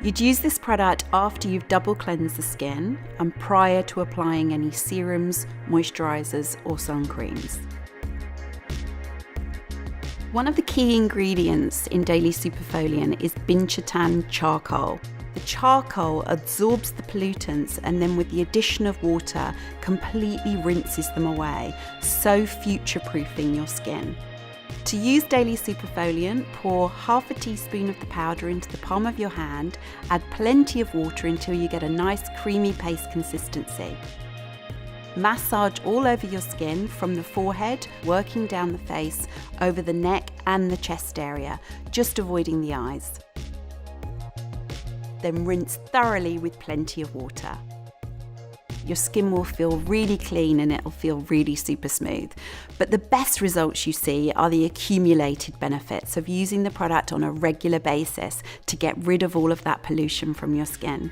You'd use this product after you've double cleansed the skin and prior to applying any serums, moisturizers, or sun creams. One of the key ingredients in Daily Superfoliant is Binchotan Charcoal. The charcoal absorbs the pollutants and then with the addition of water completely rinses them away, so future-proofing your skin. To use Daily Superfoliant, pour half a teaspoon of the powder into the palm of your hand, add plenty of water until you get a nice creamy paste consistency. Massage all over your skin from the forehead, working down the face, over the neck and the chest area, just avoiding the eyes. Then rinse thoroughly with plenty of water. Your skin will feel really clean and it'll feel really super smooth. But the best results you see are the accumulated benefits of using the product on a regular basis to get rid of all of that pollution from your skin.